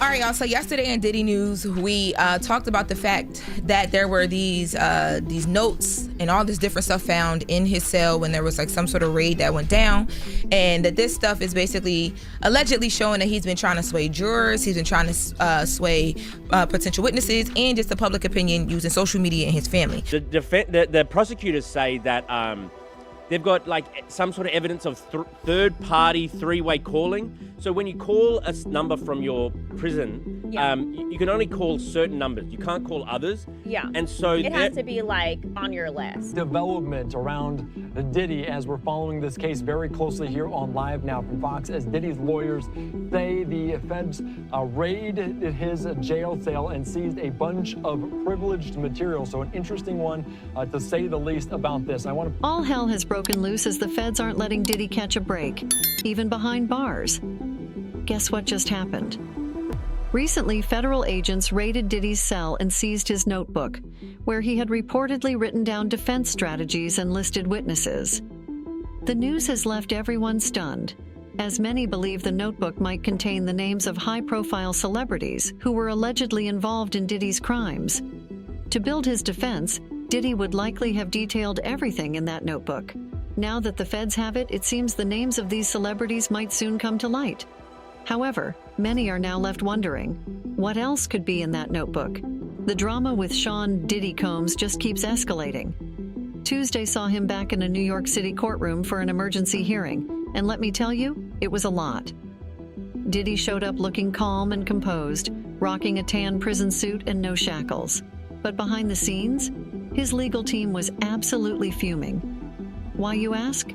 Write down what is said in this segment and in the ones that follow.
All right, y'all. So yesterday in Diddy News, we talked about the fact that there were these notes and all this different stuff found in his cell when there was like some sort of raid that went down, and that this stuff is basically allegedly showing that he's been trying to sway jurors, he's been trying to sway potential witnesses, and just the public opinion using social media and his family. The prosecutors say that they've got like some sort of evidence of third-party three-way calling. So when you call a number from your prison, you can only call certain numbers. You can't call others. Yeah. And so it has to be like on your list. Development around Diddy as we're following this case very closely here on Live Now from Fox, as Diddy's lawyers say the feds raided his jail cell and seized a bunch of privileged material. So an interesting one to say the least about this. All hell has broken loose as the feds aren't letting Diddy catch a break, even behind bars. Guess what just happened? Recently, federal agents raided Diddy's cell and seized his notebook, where he had reportedly written down defense strategies and listed witnesses. The news has left everyone stunned, as many believe the notebook might contain the names of high-profile celebrities who were allegedly involved in Diddy's crimes. To build his defense, Diddy would likely have detailed everything in that notebook. Now that the feds have it, it seems the names of these celebrities might soon come to light. However, many are now left wondering, what else could be in that notebook? The drama with Sean Diddy Combs just keeps escalating. Tuesday saw him back in a New York City courtroom for an emergency hearing, and let me tell you, it was a lot. Diddy showed up looking calm and composed, rocking a tan prison suit and no shackles. But behind the scenes, his legal team was absolutely fuming. Why, you ask?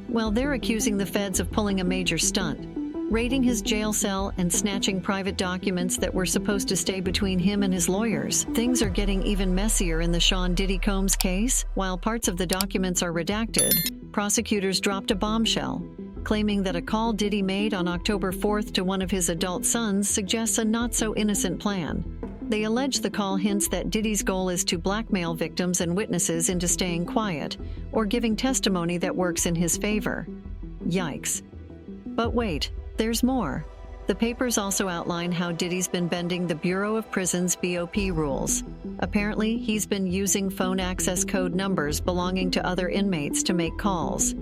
Well, they're accusing the feds of pulling a major stunt, raiding his jail cell and snatching private documents that were supposed to stay between him and his lawyers. Things are getting even messier in the Sean Diddy Combs case. While parts of the documents are redacted, prosecutors dropped a bombshell, claiming that a call Diddy made on October 4th to one of his adult sons suggests a not-so-innocent plan. They allege the call hints that Diddy's goal is to blackmail victims and witnesses into staying quiet or giving testimony that works in his favor. Yikes. But wait, there's more. The papers also outline how Diddy's been bending the Bureau of Prisons BOP rules. Apparently, he's been using phone access code numbers belonging to other inmates to make calls,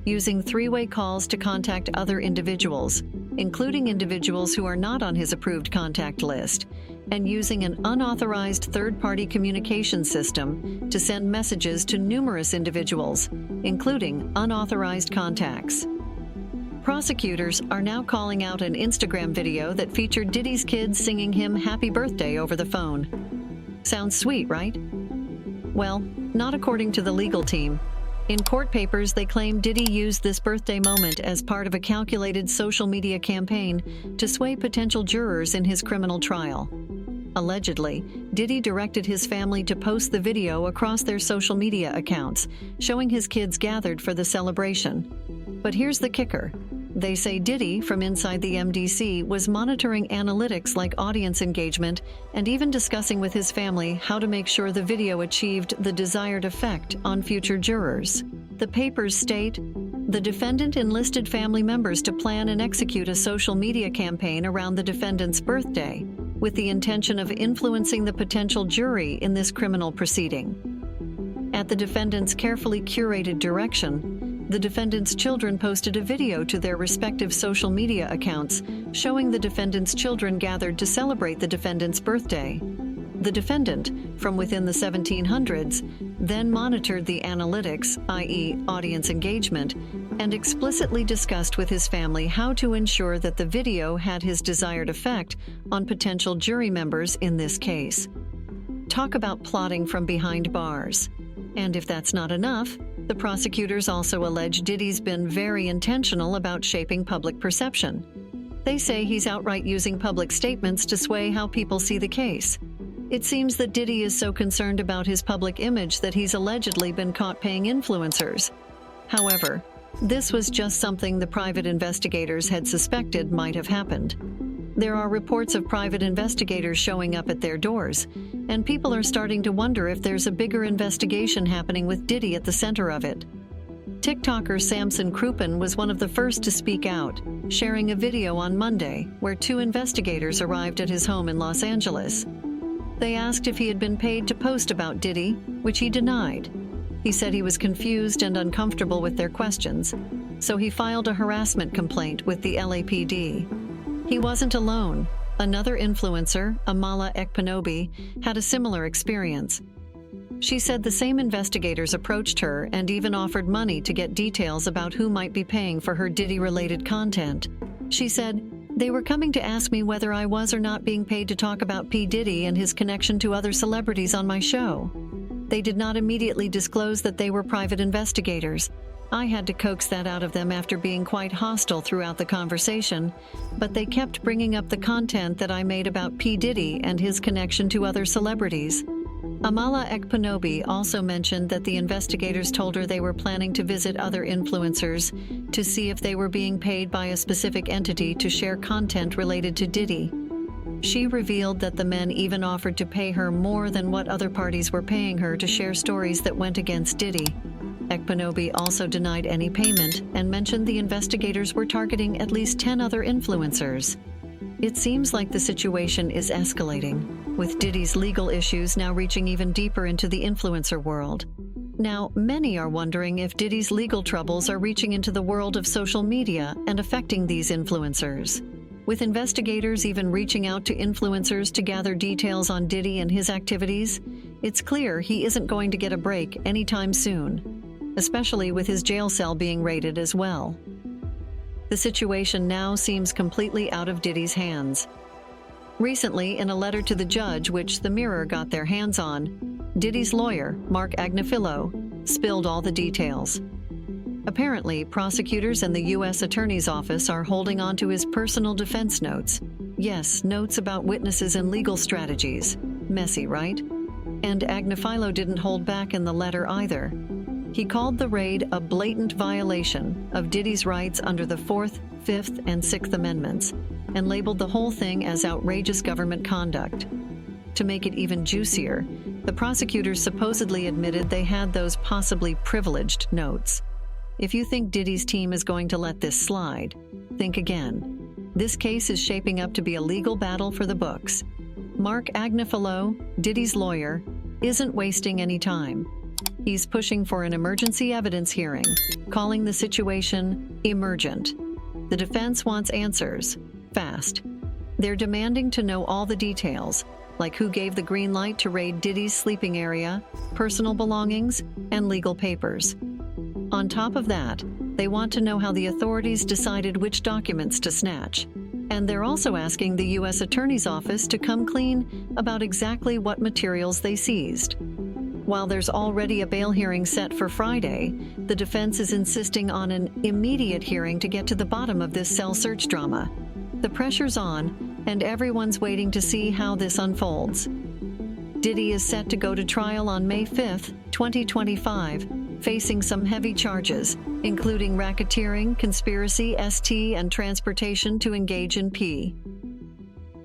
using three-way calls to contact other individuals, including individuals who are not on his approved contact list, and using an unauthorized third-party communication system to send messages to numerous individuals, including unauthorized contacts. Prosecutors are now calling out an Instagram video that featured Diddy's kids singing him happy birthday over the phone. Sounds sweet, right? Well, not according to the legal team. In court papers, they claim Diddy used this birthday moment as part of a calculated social media campaign to sway potential jurors in his criminal trial. Allegedly, Diddy directed his family to post the video across their social media accounts, showing his kids gathered for the celebration. But here's the kicker. They say Diddy, from inside the MDC, was monitoring analytics like audience engagement and even discussing with his family how to make sure the video achieved the desired effect on future jurors. The papers state, the defendant enlisted family members to plan and execute a social media campaign around the defendant's birthday, with the intention of influencing the potential jury in this criminal proceeding. At the defendant's carefully curated direction, the defendant's children posted a video to their respective social media accounts showing the defendant's children gathered to celebrate the defendant's birthday. The defendant, from within the 1700s, then monitored the analytics, i.e. audience engagement, and explicitly discussed with his family how to ensure that the video had his desired effect on potential jury members in this case. Talk about plotting from behind bars. And if that's not enough, the prosecutors also allege Diddy's been very intentional about shaping public perception. They say he's outright using public statements to sway how people see the case. It seems that Diddy is so concerned about his public image that he's allegedly been caught paying influencers. However, this was just something the private investigators had suspected might have happened. There are reports of private investigators showing up at their doors, and people are starting to wonder if there's a bigger investigation happening with Diddy at the center of it. TikToker Samson Crouppen was one of the first to speak out, sharing a video on Monday where 2 investigators arrived at his home in Los Angeles. They asked if he had been paid to post about Diddy, which he denied. He said he was confused and uncomfortable with their questions, so he filed a harassment complaint with the LAPD. He wasn't alone. Another influencer, Amala Ekpunobi, had a similar experience. She said the same investigators approached her and even offered money to get details about who might be paying for her Diddy-related content. She said, "They were coming to ask me whether I was or not being paid to talk about P. Diddy and his connection to other celebrities on my show. They did not immediately disclose that they were private investigators. I had to coax that out of them after being quite hostile throughout the conversation, but they kept bringing up the content that I made about P. Diddy and his connection to other celebrities." Amala Ekpunobi also mentioned that the investigators told her they were planning to visit other influencers to see if they were being paid by a specific entity to share content related to Diddy. She revealed that the men even offered to pay her more than what other parties were paying her to share stories that went against Diddy. Ekpunobi also denied any payment and mentioned the investigators were targeting at least 10 other influencers. It seems like the situation is escalating, with Diddy's legal issues now reaching even deeper into the influencer world. Now, many are wondering if Diddy's legal troubles are reaching into the world of social media and affecting these influencers. With investigators even reaching out to influencers to gather details on Diddy and his activities, it's clear he isn't going to get a break anytime soon, especially with his jail cell being raided as well. The situation now seems completely out of Diddy's hands. Recently, in a letter to the judge, which the Mirror got their hands on, Diddy's lawyer, Mark Agnifilo, spilled all the details. Apparently, prosecutors and the U.S. Attorney's Office are holding on to his personal defense notes. Yes, notes about witnesses and legal strategies. Messy, right? And Agnifilo didn't hold back in the letter either. He called the raid a blatant violation of Diddy's rights under the 4th, 5th, and 6th Amendments, and labeled the whole thing as outrageous government conduct. To make it even juicier, the prosecutors supposedly admitted they had those possibly privileged notes. If you think Diddy's team is going to let this slide, think again. This case is shaping up to be a legal battle for the books. Mark Agnifilo, Diddy's lawyer, isn't wasting any time. He's pushing for an emergency evidence hearing, calling the situation emergent. The defense wants answers, fast. They're demanding to know all the details, like who gave the green light to raid Diddy's sleeping area, personal belongings, and legal papers. On top of that, they want to know how the authorities decided which documents to snatch. And they're also asking the U.S. Attorney's Office to come clean about exactly what materials they seized. While there's already a bail hearing set for Friday, the defense is insisting on an immediate hearing to get to the bottom of this cell search drama. The pressure's on, and everyone's waiting to see how this unfolds. Diddy is set to go to trial on May 5th, 2025, facing some heavy charges, including racketeering, conspiracy, ST, and transportation to engage in P.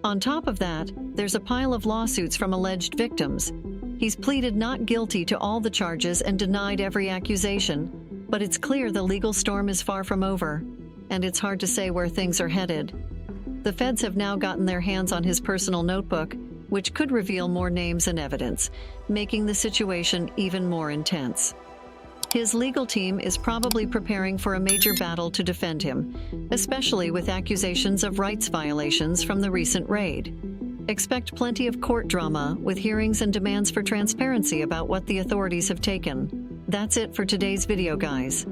On top of that, there's a pile of lawsuits from alleged victims. He's pleaded not guilty to all the charges and denied every accusation, but it's clear the legal storm is far from over, and it's hard to say where things are headed. The feds have now gotten their hands on his personal notebook, which could reveal more names and evidence, making the situation even more intense. His legal team is probably preparing for a major battle to defend him, especially with accusations of rights violations from the recent raid. Expect plenty of court drama with hearings and demands for transparency about what the authorities have taken. That's it for today's video, guys.